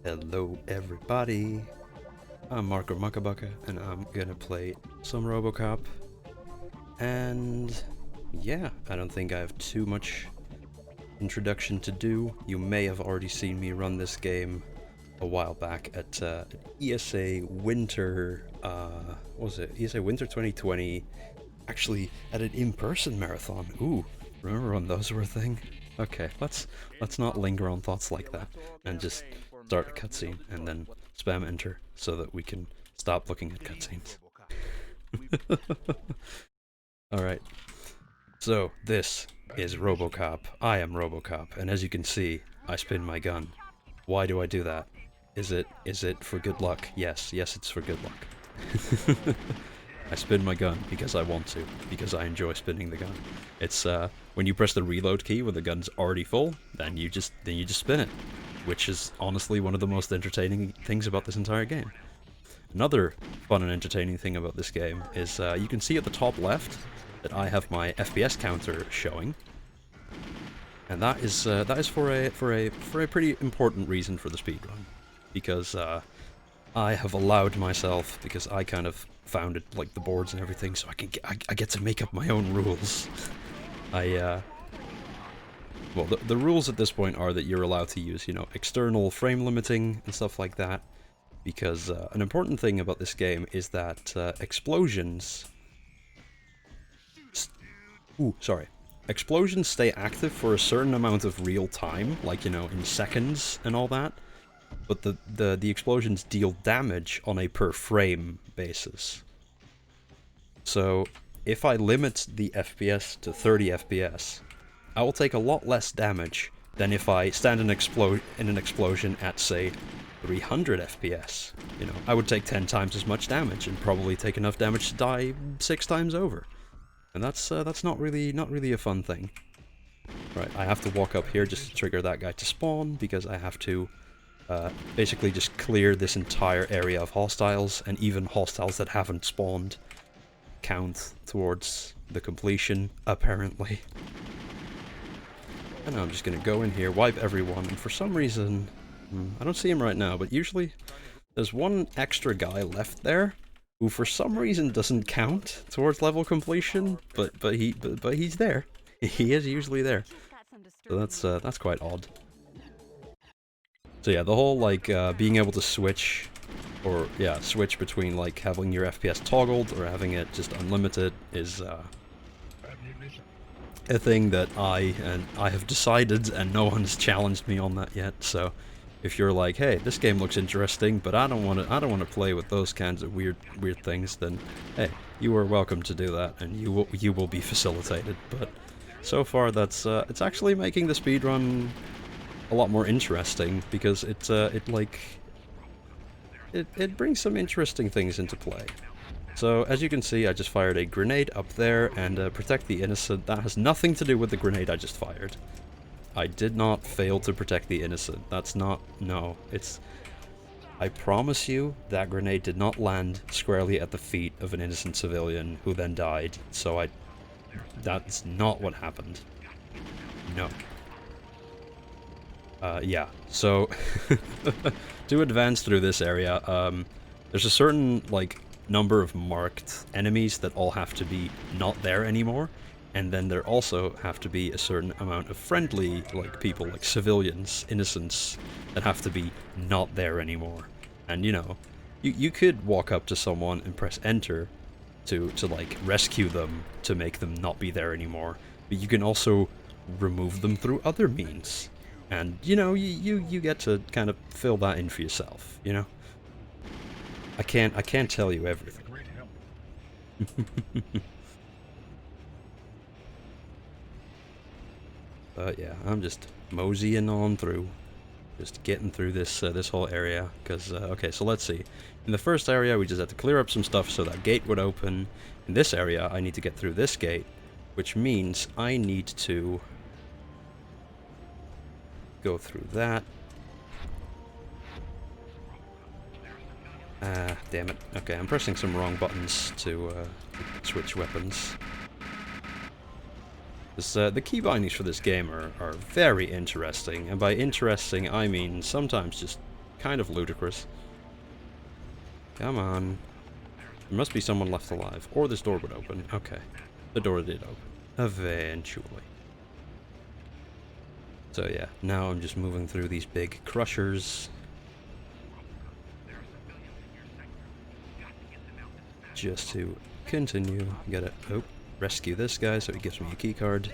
Hello everybody, I'm Makkebakke and I'm gonna play some Robocop, and yeah, I don't think I have too much introduction to do. You may have already seen me run this game a while back at ESA Winter, what was it? ESA Winter 2020, actually at an in-person marathon. Ooh, remember when those were a thing? Okay, let's not linger on thoughts like that and just start a cutscene and then spam enter so that we can stop looking at cutscenes. Alright, so this is Robocop. I am Robocop, and as you can see, I spin my gun. Why do I do that? Is it for good luck? Yes, it's for good luck. I spin my gun because I want to, because I enjoy spinning the gun. It's when you press the reload key when the gun's already full, then you just spin it, which is honestly one of the most entertaining things about this entire game. Another fun and entertaining thing about this game is you can see at the top left that I have my FPS counter showing, and that is for a pretty important reason for the speedrun, because I have allowed myself, because I kind of founded like the boards and everything, so I get to make up my own rules. Well, the rules at this point are that you're allowed to use, external frame limiting and stuff like that, because an important thing about this game is that explosions stay active for a certain amount of real time, like, in seconds and all that. But the explosions deal damage on a per frame basis. So if I limit the FPS to 30 FPS, I will take a lot less damage than if I stand in an explosion at, say, 300 FPS. I would take 10 times as much damage and probably take enough damage to die 6 times over. And that's not really a fun thing. Right, I have to walk up here just to trigger that guy to spawn, because I have to basically just clear this entire area of hostiles, and even hostiles that haven't spawned count towards the completion, apparently. And I'm just gonna go in here, wipe everyone, and for some reason, I don't see him right now, but usually there's one extra guy left there who for some reason doesn't count towards level completion, but he's there. He is usually there. So that's quite odd. So yeah, the whole, being able to switch between, having your FPS toggled or having it just unlimited is, a thing that I have decided, and no one's challenged me on that yet, so if you're like, hey, this game looks interesting, but I don't want to play with those kinds of weird things, then, hey, you are welcome to do that, and you will be facilitated, but so far it's actually making the speedrun a lot more interesting, because it brings some interesting things into play. So, as you can see, I just fired a grenade up there, and protect the innocent. That has nothing to do with the grenade I just fired. I did not fail to protect the innocent. That's not... no, it's... I promise you, that grenade did not land squarely at the feet of an innocent civilian who then died, so that's not what happened. No. Yeah, so to advance through this area, there's a certain, number of marked enemies that all have to be not there anymore, and then there also have to be a certain amount of friendly, people, civilians, innocents, that have to be not there anymore. And, you could walk up to someone and press enter to rescue them, to make them not be there anymore, but you can also remove them through other means. And, you get to kind of fill that in for yourself, I can't tell you everything. But yeah, I'm just moseying on through. Just getting through this this whole area, because, okay, so let's see. In the first area, we just had to clear up some stuff so that gate would open. In this area, I need to get through this gate, which means I need to go through that. Damn it. Okay, I'm pressing some wrong buttons to switch weapons. The key bindings for this game are very interesting, and by interesting I mean sometimes just kind of ludicrous. Come on. There must be someone left alive. Or this door would open. Okay. The door did open. Eventually. So yeah, now I'm just moving through these big crushers. Just to continue. Gotta rescue this guy so he gives me a key card.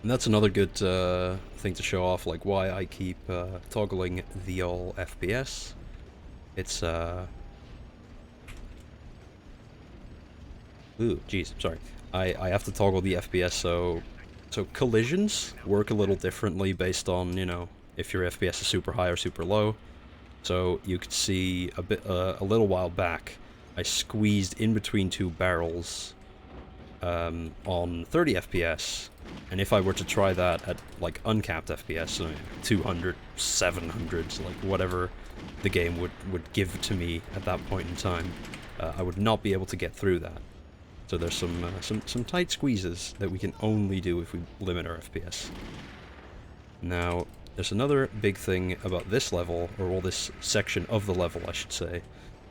And that's another good thing to show off, like why I keep toggling the all FPS. It's ooh, jeez, sorry. I have to toggle the FPS so collisions work a little differently based on, you know, if your FPS is super high or super low. So you could see a little while back, I squeezed in between two barrels on 30 FPS, and if I were to try that at like uncapped FPS, so 200, 700, like whatever the game would give to me at that point in time, I would not be able to get through that. So there's some tight squeezes that we can only do if we limit our FPS. Now, there's another big thing about this level, or well, this section of the level, I should say,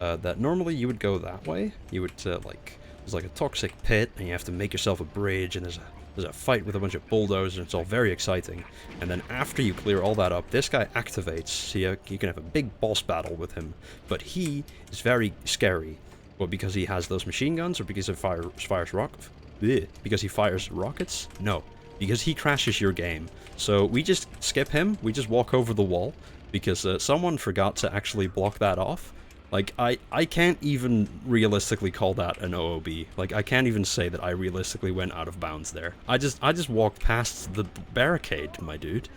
that normally you would go that way. You would, like, there's like a toxic pit, and you have to make yourself a bridge, and there's a fight with a bunch of bulldozers, and it's all very exciting. And then after you clear all that up, this guy activates, so you can have a big boss battle with him. But he is very scary. Well, because he has those machine guns, or because he fires rockets? Because he fires rockets? No. Because he crashes your game. So we just skip him, we just walk over the wall, because someone forgot to actually block that off. Like, I can't even realistically call that an OOB. Like, I can't even say that I realistically went out of bounds there. I just walked past the barricade, my dude.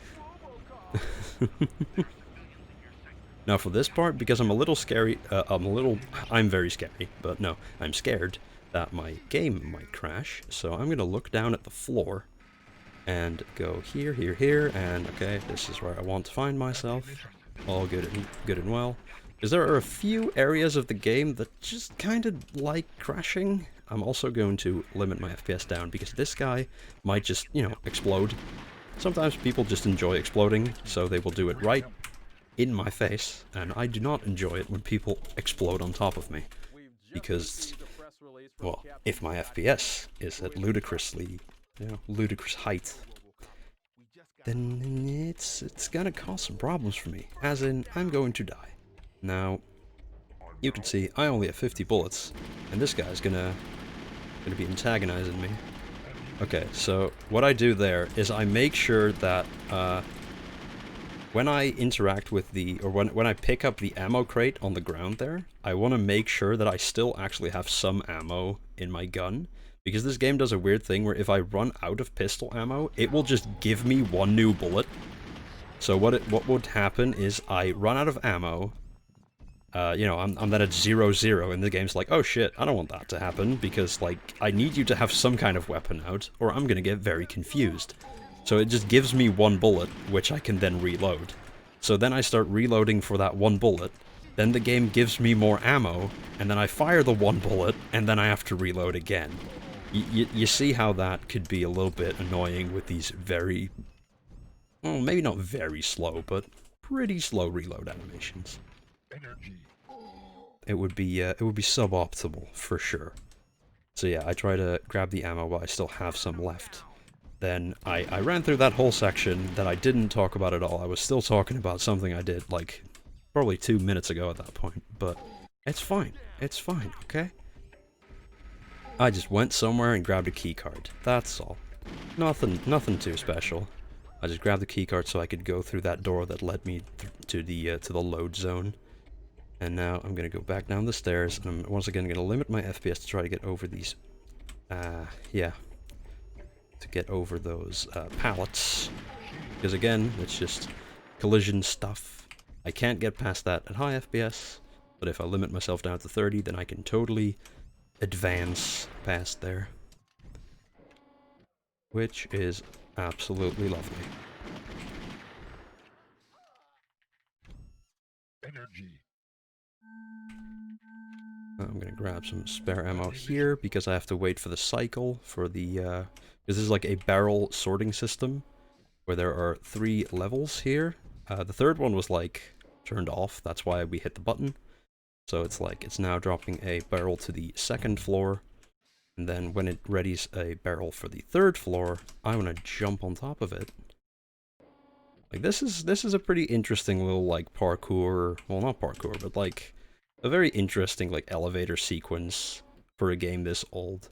Now for this part, because I'm a little scary, I'm very scary, but no, I'm scared that my game might crash, so I'm gonna look down at the floor, and go here, here, here, and okay, this is where I want to find myself. All good and well. Because there are a few areas of the game that just kind of like crashing. I'm also going to limit my FPS down, because this guy might just, you know, explode. Sometimes people just enjoy exploding, so they will do it right in my face, and I do not enjoy it when people explode on top of me, because, well, if my FPS is at ludicrously, you know, ludicrous height, then it's gonna cause some problems for me, as in, I'm going to die. Now, you can see I only have 50 bullets, and this guy's gonna be antagonizing me. Okay, so what I do there is I make sure that, when I interact with when I pick up the ammo crate on the ground there, I want to make sure that I still actually have some ammo in my gun, because this game does a weird thing where if I run out of pistol ammo, it will just give me one new bullet. So what would happen is I run out of ammo, you know, I'm then at 0-0, and the game's like, oh shit, I don't want that to happen, because, like, I need you to have some kind of weapon out, or I'm gonna get very confused. So it just gives me one bullet, which I can then reload. So then I start reloading for that one bullet, then the game gives me more ammo, and then I fire the one bullet, and then I have to reload again. You see how that could be a little bit annoying with these very, well, maybe not very slow, but pretty slow reload animations. It would be suboptimal, for sure. So yeah, I try to grab the ammo while I still have some left. Then I ran through that whole section that I didn't talk about at all. I was still talking about something I did, like, probably 2 minutes ago at that point, but it's fine. It's fine, okay? I just went somewhere and grabbed a keycard. That's all. Nothing too special. I just grabbed the keycard so I could go through that door that led me to the load zone. And now I'm gonna go back down the stairs, and I'm once again gonna limit my FPS to try to get over these, yeah. To get over those pallets, because again, it's just collision stuff. I can't get past that at high FPS, but if I limit myself down to 30, then I can totally advance past there, which is absolutely lovely. I'm gonna grab some spare ammo here, because I have to wait for the cycle for the, this is like a barrel sorting system, where there are 3 levels here. The third one was like turned off, that's why we hit the button. So it's like, it's now dropping a barrel to the second floor, and then when it readies a barrel for the third floor, I want to jump on top of it. Like, this is a pretty interesting little, like, parkour, well, not parkour, but like, a very interesting, like, elevator sequence for a game this old.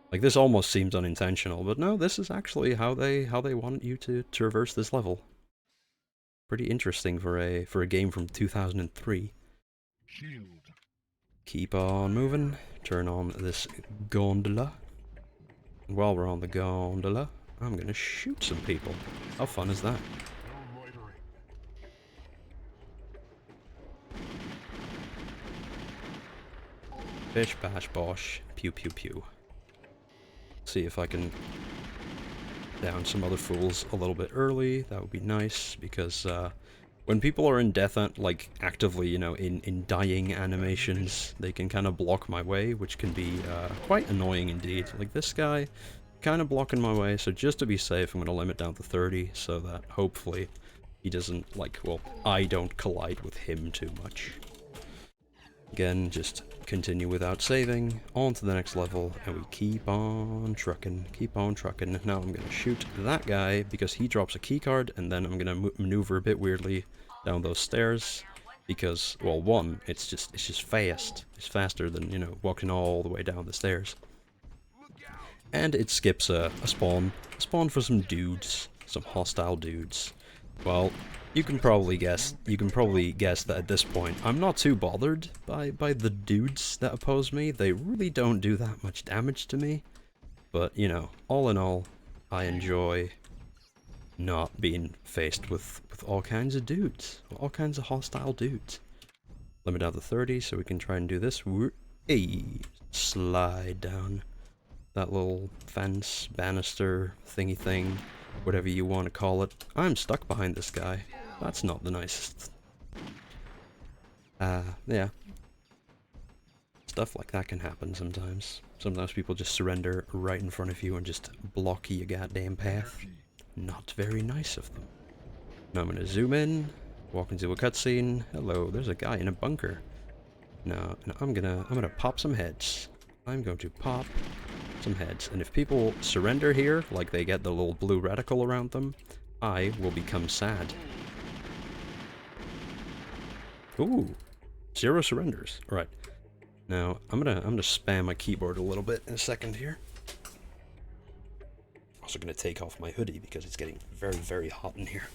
Like, this almost seems unintentional, but no, this is actually how they wanted you to traverse this level. Pretty interesting for a game from 2003. Keep on moving. Turn on this gondola. While we're on the gondola, I'm gonna shoot some people. How fun is that? Bish bash bosh. Pew pew pew. See if I can down some other fools a little bit early. That would be nice, because when people are in death, like actively, you know, in dying animations, they can kind of block my way, which can be quite annoying indeed. Like this guy, kind of blocking my way, so just to be safe, I'm going to limit down to 30, so that hopefully he doesn't, like, well, I don't collide with him too much. Again, just continue without saving, on to the next level, and we keep on trucking, keep on trucking. Now I'm going to shoot that guy, because he drops a keycard, and then I'm going to maneuver a bit weirdly down those stairs, because, well, one, it's just fast. It's faster than, you know, walking all the way down the stairs. And it skips a spawn for some dudes, some hostile dudes. Well, you can probably guess that at this point, I'm not too bothered by the dudes that oppose me. They really don't do that much damage to me. But, you know, all in all, I enjoy not being faced with all kinds of dudes. All kinds of hostile dudes. Limit down to 30 so we can try and do this. Hey, slide down that little fence, banister, thingy thing, whatever you want to call it. I'm stuck behind this guy. That's not the nicest. Yeah. Stuff like that can happen sometimes. Sometimes people just surrender right in front of you and just block your goddamn path. Not very nice of them. Now I'm gonna zoom in, walk into a cutscene. Hello, there's a guy in a bunker. Now I'm gonna pop some heads. I'm going to pop some heads, and if people surrender here, like they get the little blue reticle around them, I will become sad. Ooh, 0 surrenders. All right, now I'm gonna spam my keyboard a little bit in a second here. Also gonna take off my hoodie because it's getting very, very hot in here.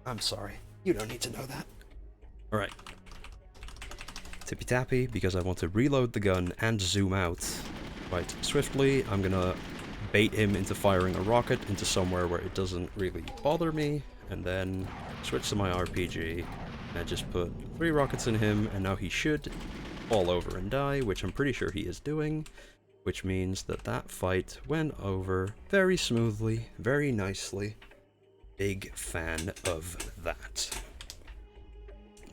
I'm sorry, you don't need to know that. All right, tippy tappy, because I want to reload the gun and zoom out quite swiftly. I'm gonna bait him into firing a rocket into somewhere where it doesn't really bother me, and then switch to my RPG and just put 3 rockets in him, and now he should fall over and die, which I'm pretty sure he is doing, which means that that fight went over very smoothly, very nicely. Big fan of that.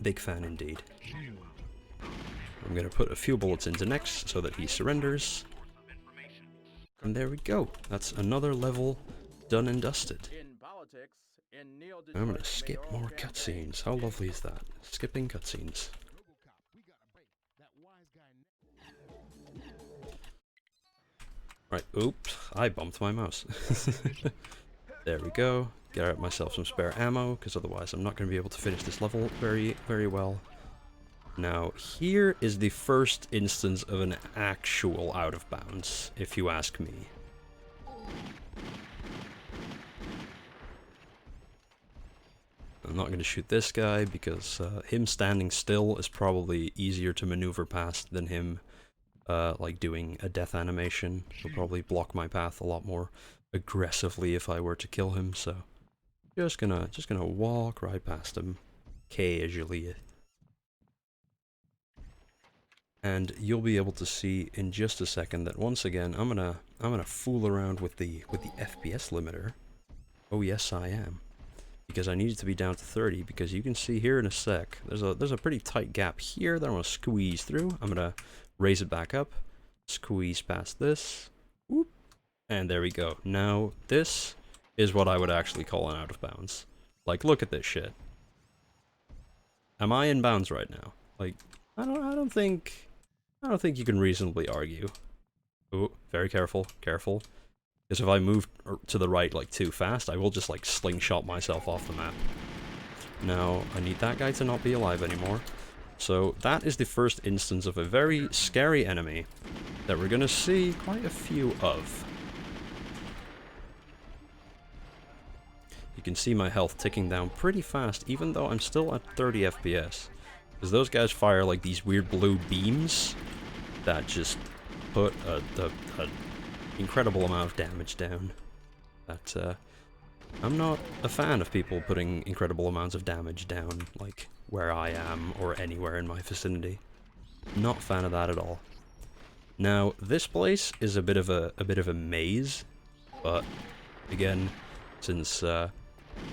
Big fan indeed. I'm gonna put a few bullets into next so that he surrenders. And there we go. That's another level done and dusted. I'm gonna skip more cutscenes. How lovely is that? Skipping cutscenes. Right, oops, I bumped my mouse. There we go. Get out myself some spare ammo, because otherwise I'm not going to be able to finish this level very, very well. Now, here is the first instance of an actual out of bounds, if you ask me. I'm not going to shoot this guy, because him standing still is probably easier to maneuver past than him like doing a death animation. He'll probably block my path a lot more aggressively if I were to kill him, so just gonna walk right past him casually. And you'll be able to see in just a second that once again I'm gonna fool around with the FPS limiter. Oh yes, I am. Because I need it to be down to 30, because you can see here in a sec, there's a pretty tight gap here that I'm gonna squeeze through. I'm gonna raise it back up, squeeze past this, whoop, and there we go. Now this is what I would actually call an out of bounds. Like, look at this shit. Am I in bounds right now? Like, I don't think you can reasonably argue. Oh, very careful, careful. Because if I move to the right, like, too fast, I will just, like, slingshot myself off the map. Now, I need that guy to not be alive anymore. So, that is the first instance of a very scary enemy that we're gonna see quite a few of. You can see my health ticking down pretty fast, even though I'm still at 30 FPS. Because those guys fire, like, these weird blue beams that just put an incredible amount of damage down. That, I'm not a fan of people putting incredible amounts of damage down, like, where I am, or anywhere in my vicinity. Not a fan of that at all. Now, this place is a bit of a maze, but, again, since,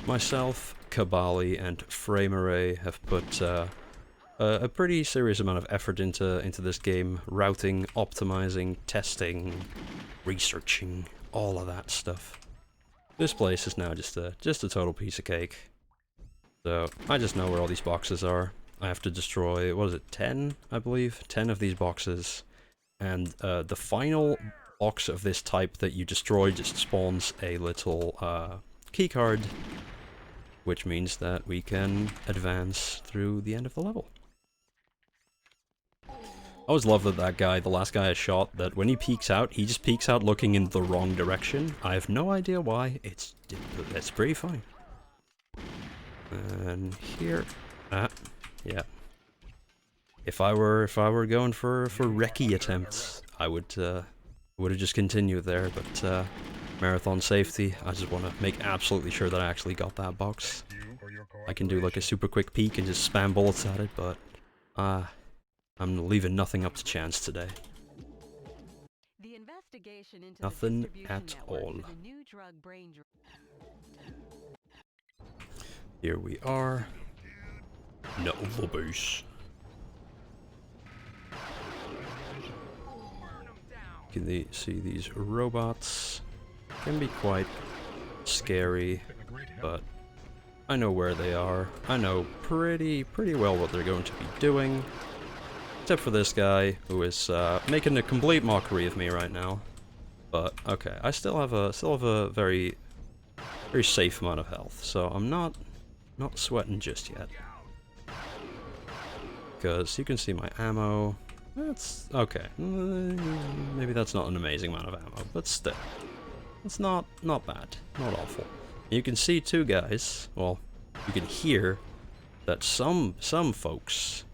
myself, Makkebakke, and Frameray have put, a pretty serious amount of effort into this game, routing, optimizing, testing, researching, all of that stuff. This place is now just a total piece of cake. So, I just know where all these boxes are. I have to destroy, what is it, 10, I believe? 10 of these boxes. And the final box of this type that you destroy just spawns a little keycard, which means that we can advance through the end of the level. I always love that guy, the last guy I shot, that when he peeks out, he just peeks out looking in the wrong direction. I have no idea why. It's pretty funny. And here, yeah. If I were going for recce attempts, I would have just continued there. But marathon safety, I just want to make absolutely sure that I actually got that box. I can do like a super quick peek and just spam bullets at it, but I'm leaving nothing up to chance today. Nothing at all. Here we are. Nova base. Can you see these robots? Can be quite scary, but I know where they are. I know pretty well what they're going to be doing. Except for this guy, who is making a complete mockery of me right now. But okay, I still have a very safe amount of health, so I'm not sweating just yet. Because you can see my ammo. That's okay. Maybe that's not an amazing amount of ammo, but still, it's not bad, not awful. And you can see two guys. Well, you can hear that some folks.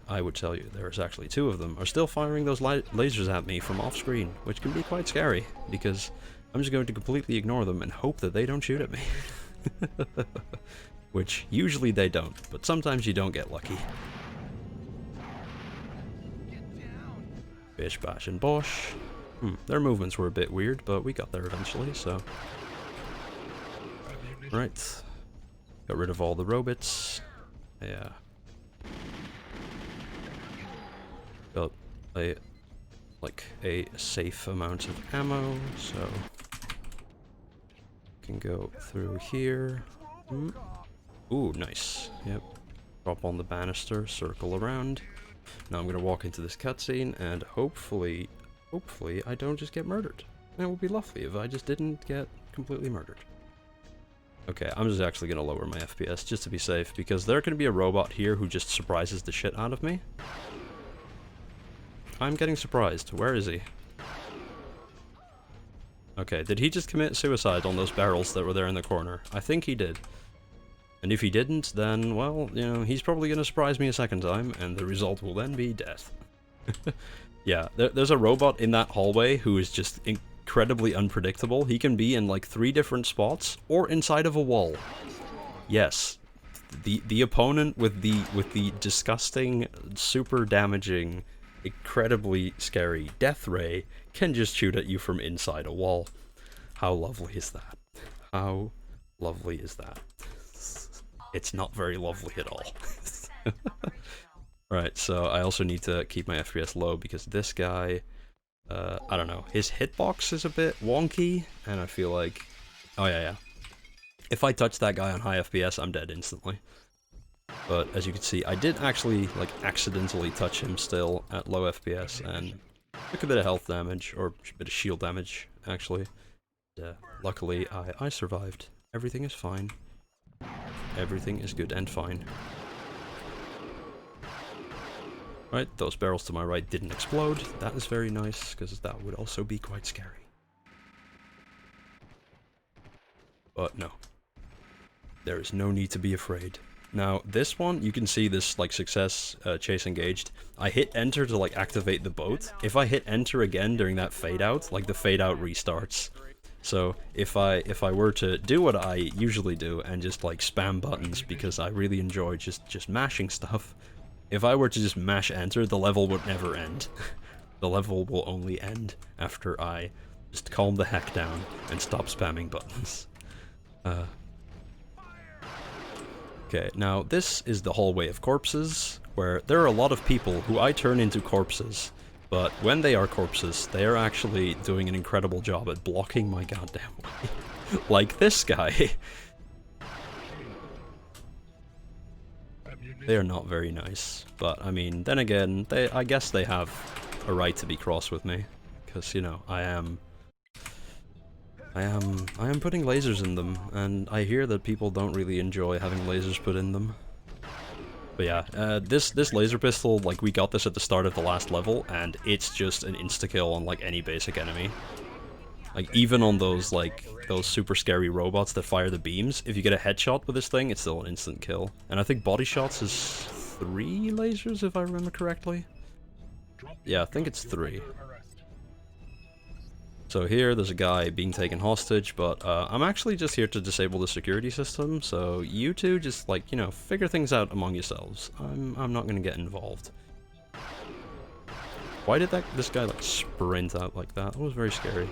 I would tell you, there's actually two of them, are still firing those lasers at me from off-screen, which can be quite scary, because I'm just going to completely ignore them and hope that they don't shoot at me. Which, usually they don't, but sometimes you don't get lucky. Bish, bash, and bosh. Their movements were a bit weird, but we got there eventually, so... Right. Got rid of all the robots. Yeah. Got a safe amount of ammo, so can go through here. Ooh, nice. Yep. Drop on the banister, circle around. Now I'm gonna walk into this cutscene, and hopefully I don't just get murdered. And it would be lovely if I just didn't get completely murdered. Okay, I'm just actually gonna lower my FPS just to be safe, because there can be a robot here who just surprises the shit out of me. I'm getting surprised. Where is he? Okay, did he just commit suicide on those barrels that were there in the corner? I think he did. And if he didn't, then, well, you know, he's probably gonna surprise me a second time, and the result will then be death. Yeah, there's a robot in that hallway who is just incredibly unpredictable. He can be in, like, 3 different spots, or inside of a wall. Yes. The opponent with the disgusting, super damaging, incredibly scary death ray can just shoot at you from inside a wall. How lovely is that? How lovely is that? It's not very lovely at all. Right, so I also need to keep my FPS low because this guy, I don't know, his hitbox is a bit wonky, and I feel like, oh yeah, If I touch that guy on high FPS, I'm dead instantly. But as you can see, I did actually, like, accidentally touch him still at low FPS, and took a bit of health damage, or a bit of shield damage, actually. Luckily, I survived. Everything is fine. Everything is good and fine. Right, those barrels to my right didn't explode. That is very nice, because that would also be quite scary. But no. There is no need to be afraid. Now, this one, you can see this, like, success, chase engaged. I hit enter to, like, activate the boat. If I hit enter again during that fade out, like, the fade out restarts. So, if I were to do what I usually do and just, like, spam buttons because I really enjoy just mashing stuff, if I were to just mash enter, the level would never end. The level will only end after I just calm the heck down and stop spamming buttons. Okay, now this is the hallway of corpses, where there are a lot of people who I turn into corpses, but when they are corpses, they are actually doing an incredible job at blocking my goddamn way. Like this guy. They are not very nice, but I mean, then again, I guess they have a right to be cross with me, because, you know, I am putting lasers in them, and I hear that people don't really enjoy having lasers put in them. But yeah, this laser pistol, like, we got this at the start of the last level, and it's just an insta-kill on, like, any basic enemy. Like, even on those, like, those super scary robots that fire the beams, if you get a headshot with this thing, it's still an instant kill. And I think body shots is 3 lasers, if I remember correctly. Yeah, I think it's 3. So here, there's a guy being taken hostage, but I'm actually just here to disable the security system, so you two just, like, you know, figure things out among yourselves. I'm not gonna get involved. Why did this guy, like, sprint out like that? That was very scary.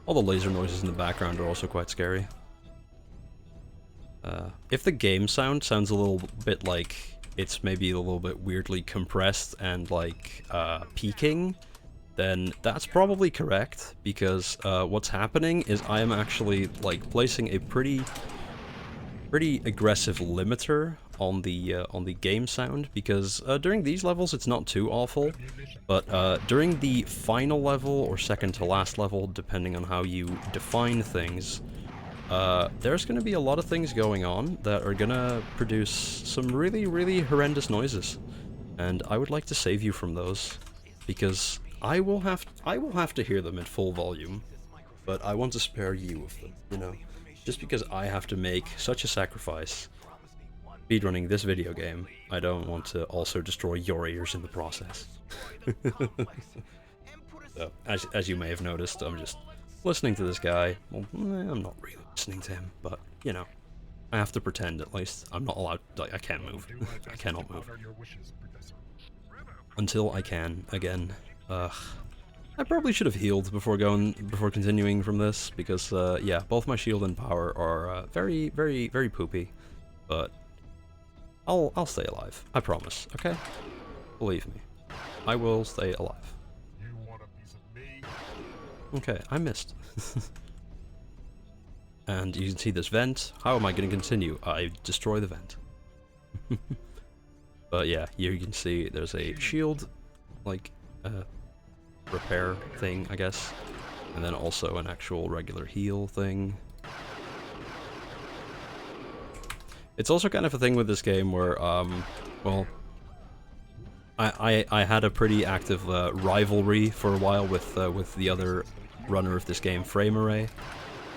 All the laser noises in the background are also quite scary. If the game sounds a little bit like it's maybe a little bit weirdly compressed and, like, peaking, then that's probably correct, because what's happening is I am actually, like, placing a pretty aggressive limiter on the game sound, because during these levels it's not too awful, but during the final level or second to last level, depending on how you define things, there's going to be a lot of things going on that are going to produce some really horrendous noises, and I would like to save you from those, because I will have to hear them at full volume, but I want to spare you of them, you know? Just because I have to make such a sacrifice speedrunning this video game, I don't want to also destroy your ears in the process. So, as you may have noticed, I'm just listening to this guy. Well, I'm not really listening to him, but, you know, I have to pretend at least. I'm not allowed, like, I can't move. I cannot move. Until I can, again. I probably should have healed before continuing from this, because, yeah, both my shield and power are, very poopy, but I'll stay alive. I promise, okay? Believe me. I will stay alive. Okay, I missed. And you can see this vent. How am I going to continue? I destroy the vent. But yeah, here you can see there's a shield, like, repair thing, I guess, and then also an actual regular heal thing. It's also kind of a thing with this game where, well, I had a pretty active rivalry for a while with the other runner of this game, Frame Array,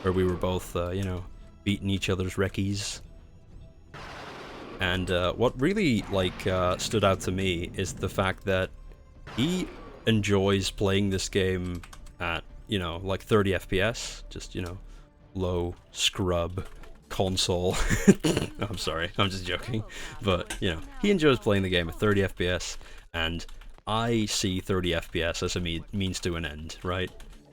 where we were both, you know, beating each other's recce's. And what really, like, stood out to me is the fact that he enjoys playing this game at, you know, like 30 FPS, just, you know, low scrub console. I'm sorry, I'm just joking, but, you know, he enjoys playing the game at 30 FPS, and I see 30 FPS as a means to an end, right?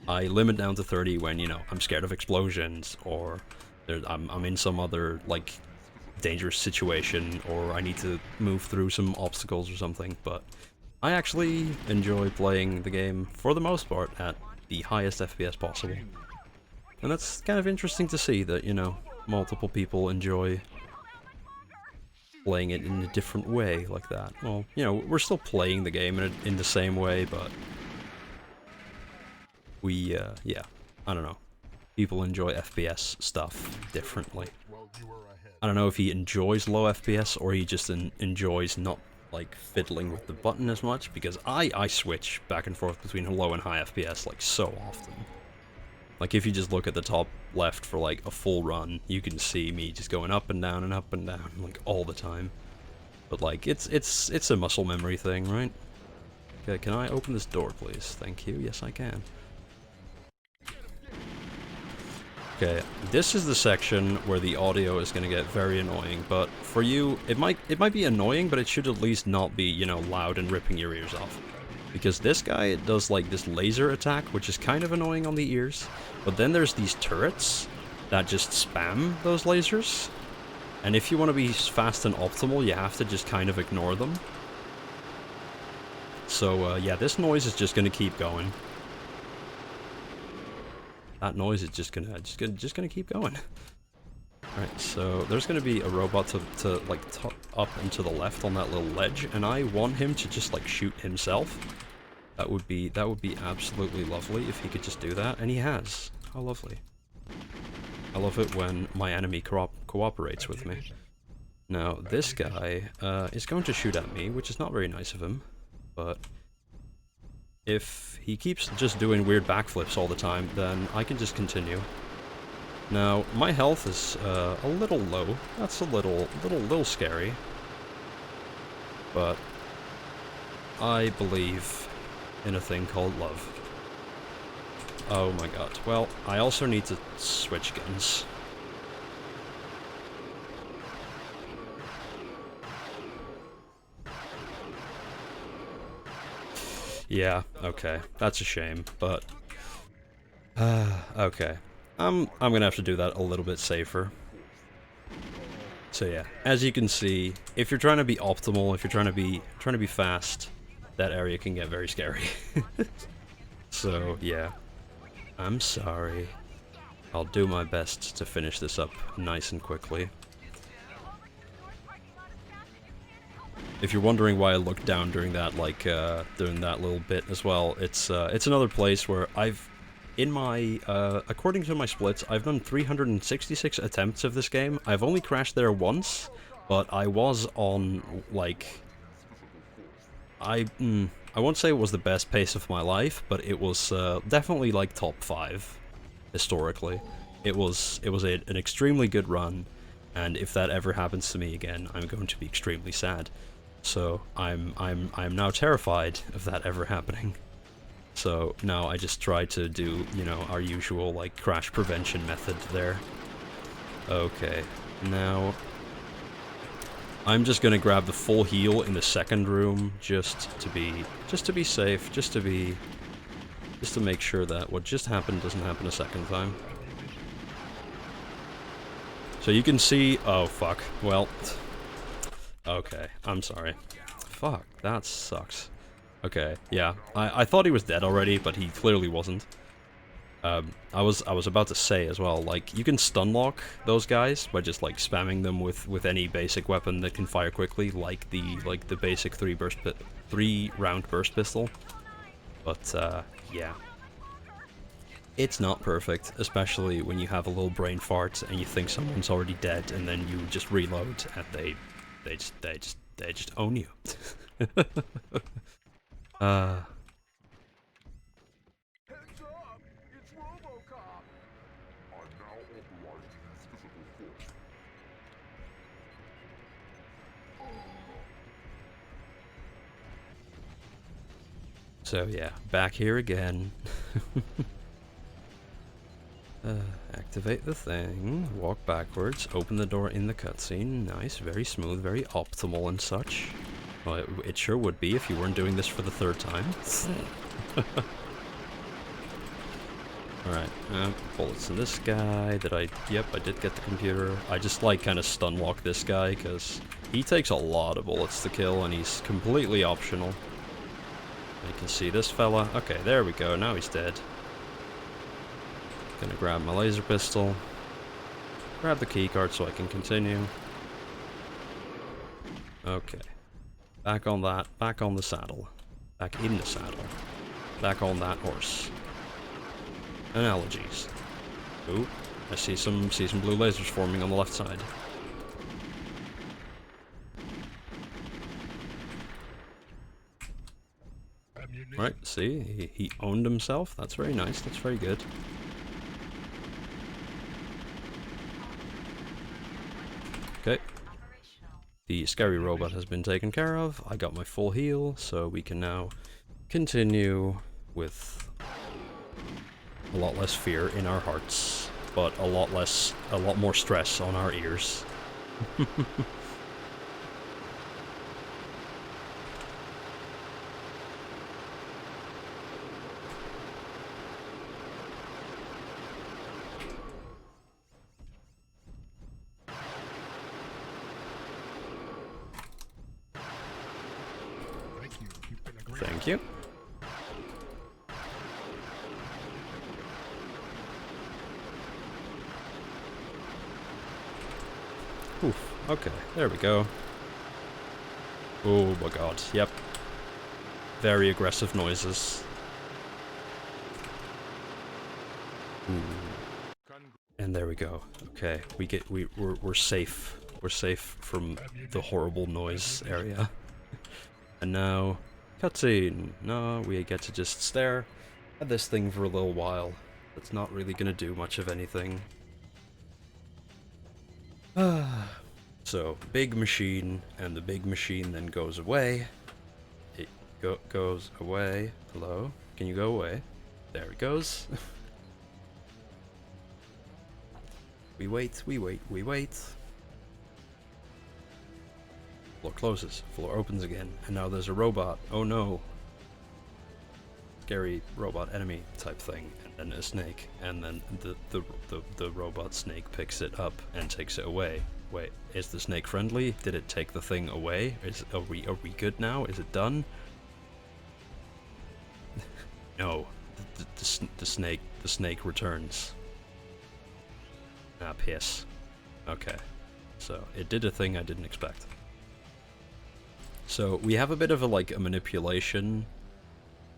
I limit down to 30 when, you know, I'm scared of explosions, or I'm in some other, like, dangerous situation, or I need to move through some obstacles or something, but I actually enjoy playing the game, for the most part, at the highest FPS possible. And that's kind of interesting to see that, you know, multiple people enjoy playing it in a different way like that. Well, you know, we're still playing the game in the same way, but we, yeah, I don't know. People enjoy FPS stuff differently. I don't know if he enjoys low FPS or he just enjoys not, like, fiddling with the button as much, because I switch back and forth between low and high FPS, like, so often. Like, if you just look at the top left for, like, a full run, you can see me just going up and down, like, all the time. But, like, it's a muscle memory thing, right? Okay, can I open this door, please? Thank you. Yes, I can. Okay, this is the section where the audio is going to get very annoying, but for you, it might be annoying, but it should at least not be, you know, loud and ripping your ears off. Because this guy does, like, this laser attack, which is kind of annoying on the ears, but then there's these turrets that just spam those lasers, and if you want to be fast and optimal, you have to just kind of ignore them. So, yeah, this noise is just going to keep going. That noise is just gonna keep going. Alright, so there's gonna be a robot to like up and to the left on that little ledge, and I want him to just like shoot himself. That would be absolutely lovely if he could just do that, and he has. How lovely. I love it when my enemy cooperates with me. Now, this guy is going to shoot at me, which is not very nice of him, but if he keeps just doing weird backflips all the time, then I can just continue. Now, my health is a little low. That's a little scary. But I believe in a thing called love. Oh my god. Well, I also need to switch guns. Yeah, okay. That's a shame, but okay. I'm gonna have to do that a little bit safer. So yeah, as you can see, if you're trying to be optimal, if you're trying to be fast, that area can get very scary. So yeah, I'm sorry. I'll do my best to finish this up nice and quickly. If you're wondering why I looked down during that, like, during that little bit as well, it's another place where in my, according to my splits, I've done 366 attempts of this game. I've only crashed there once, but I was on, like, I won't say it was the best pace of my life, but it was, definitely, like, top 5, historically. It was an extremely good run, and if that ever happens to me again, I'm going to be extremely sad. So I'm now terrified of that ever happening. So now I just try to do, you know, our usual like crash prevention method there. Okay, now I'm just gonna grab the full heal in the second room just to be safe, just to make sure that what just happened doesn't happen a second time. So you can see, oh fuck, well. Okay, I'm sorry. Fuck, that sucks. Okay, yeah, I thought he was dead already, but he clearly wasn't. I was about to say as well, like, you can stun lock those guys by just, like, spamming them with any basic weapon that can fire quickly, like the basic 3-round burst pistol. But, yeah. It's not perfect, especially when you have a little brain fart and you think someone's already dead, and then you just reload and they just own you. Heads up! It's Robocop! I'm now authorized to use physical force. So yeah, back here again. Activate the thing, walk backwards, open the door in the cutscene. Nice, very smooth, very optimal and such. Well, it sure would be if you weren't doing this for the 3rd time. Alright, bullets in this guy. Yep, I did get the computer. I just like kind of stun lock this guy because he takes a lot of bullets to kill and he's completely optional. You can see this fella. Okay, there we go, now he's dead. Gonna grab my laser pistol. Grab the keycard so I can continue. Okay. Back on that. Back on the saddle. Back in the saddle. Back on that horse. Analogies. Ooh, I see some blue lasers forming on the left side. Right, see, he owned himself. That's very nice. That's very good. Okay. The scary robot has been taken care of. I got my full heal, so we can now continue with a lot less fear in our hearts, but a lot more stress on our ears. Thank you. Oof, okay, there we go. Oh my god, yep. Very aggressive noises. Ooh. And there we go. Okay, we're safe. We're safe from the horrible noise area. And now, cutscene. No, we get to just stare at this thing for a little while. That's not really gonna do much of anything. So, big machine, and the big machine then goes away. It goes away. Hello? Can you go away? There it goes. We wait, we wait, we wait. Floor closes, floor opens again, and now there's a robot. Oh no. Scary robot enemy type thing, and then a snake, and then the robot snake picks it up and takes it away. Wait, is the snake friendly? Did it take the thing away? Are we good now? Is it done? No. The snake returns. Ah, piss. Okay. So, it did a thing I didn't expect. So, we have a bit of a manipulation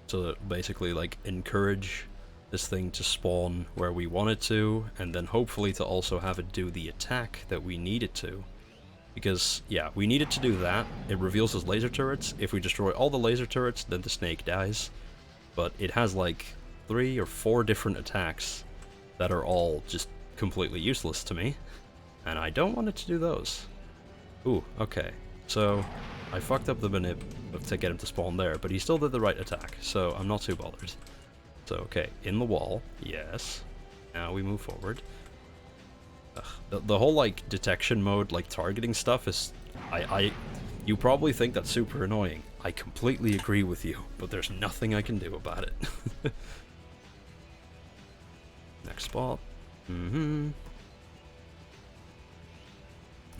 to basically, encourage this thing to spawn where we want it to, and then hopefully to also have it do the attack that we need it to. Because, yeah, we need it to do that. It reveals its laser turrets. If we destroy all the laser turrets, then the snake dies. But it has, 3 or 4 different attacks that are all just completely useless to me. And I don't want it to do those. Ooh, okay. So, I fucked up the manip to get him to spawn there, but he still did the right attack, so I'm not too bothered. So, okay, in the wall, yes. Now we move forward. Ugh. The whole, detection mode, targeting stuff is... You probably think that's super annoying. I completely agree with you, but there's nothing I can do about it. Next spot. Mm-hmm.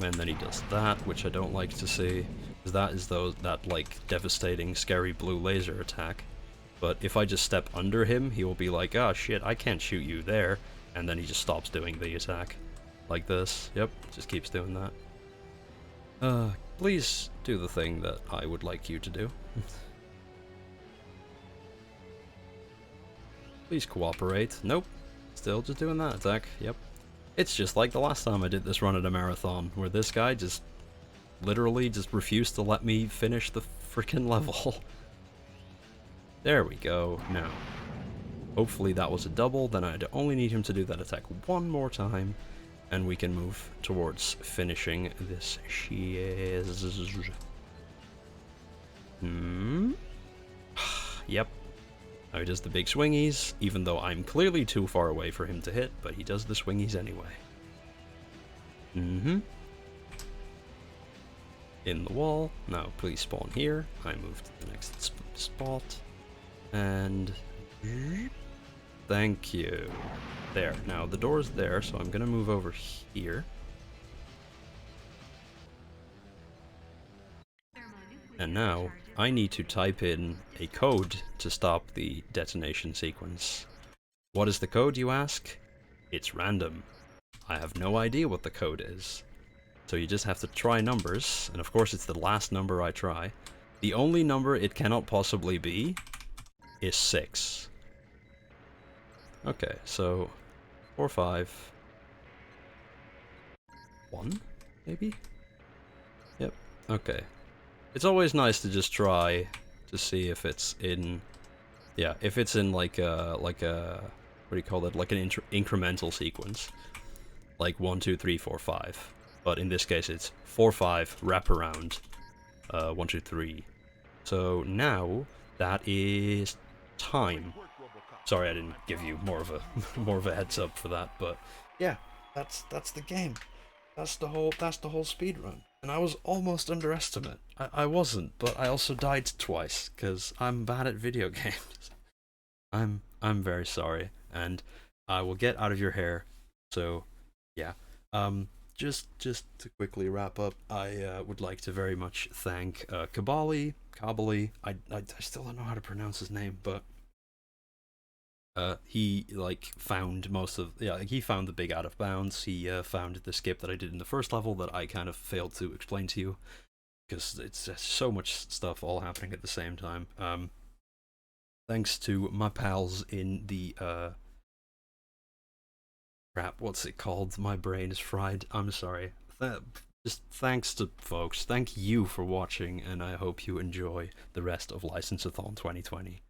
And then he does that, which I don't like to see. That is that devastating, scary blue laser attack. But if I just step under him, he will be like, ah, shit, I can't shoot you there. And then he just stops doing the attack. Like this. Yep, just keeps doing that. Please do the thing that I would like you to do. Please cooperate. Nope. Still just doing that attack. Yep. It's just like the last time I did this run at a marathon, where this guy just literally just refused to let me finish the frickin' level. There we go. Now, hopefully that was a double, then I'd only need him to do that attack one more time, and we can move towards finishing this shiz. Yep. Now he does the big swingies, even though I'm clearly too far away for him to hit, but he does the swingies anyway. In the wall. Now please spawn here. I move to the next spot. And... thank you. There. Now the door's there, so I'm gonna move over here. And now, I need to type in a code to stop the detonation sequence. What is the code, you ask? It's random. I have no idea what the code is. So you just have to try numbers, and of course it's the last number I try. The only number it cannot possibly be is 6. Okay, so 4, 5, 1, maybe? Yep, okay. It's always nice to just try to see if it's in... Yeah, if it's in like a... what do you call it? Like an incremental sequence. Like 1, 2, 3, 4, 5. But in this case it's 4, 5, wrap around, 1, 2, 3. So now that is time. Sorry, I didn't give you more of a more of a heads up for that, but yeah, that's the game. That's the whole speed run. And I was almost underestimate. I wasn't, but I also died twice because I'm bad at video games. I'm very sorry, and I will get out of your hair. So yeah. Just to quickly wrap up, I would like to very much thank Kabali. I still don't know how to pronounce his name, but he like found most of like, he found the big out of bounds. He found the skip that I did in the first level that I kind of failed to explain to you because it's so much stuff all happening at the same time. Thanks to my pals in the crap, what's it called? My brain is fried. I'm sorry. Just thanks to folks. Thank you for watching, and I hope you enjoy the rest of License-a-thon 2020.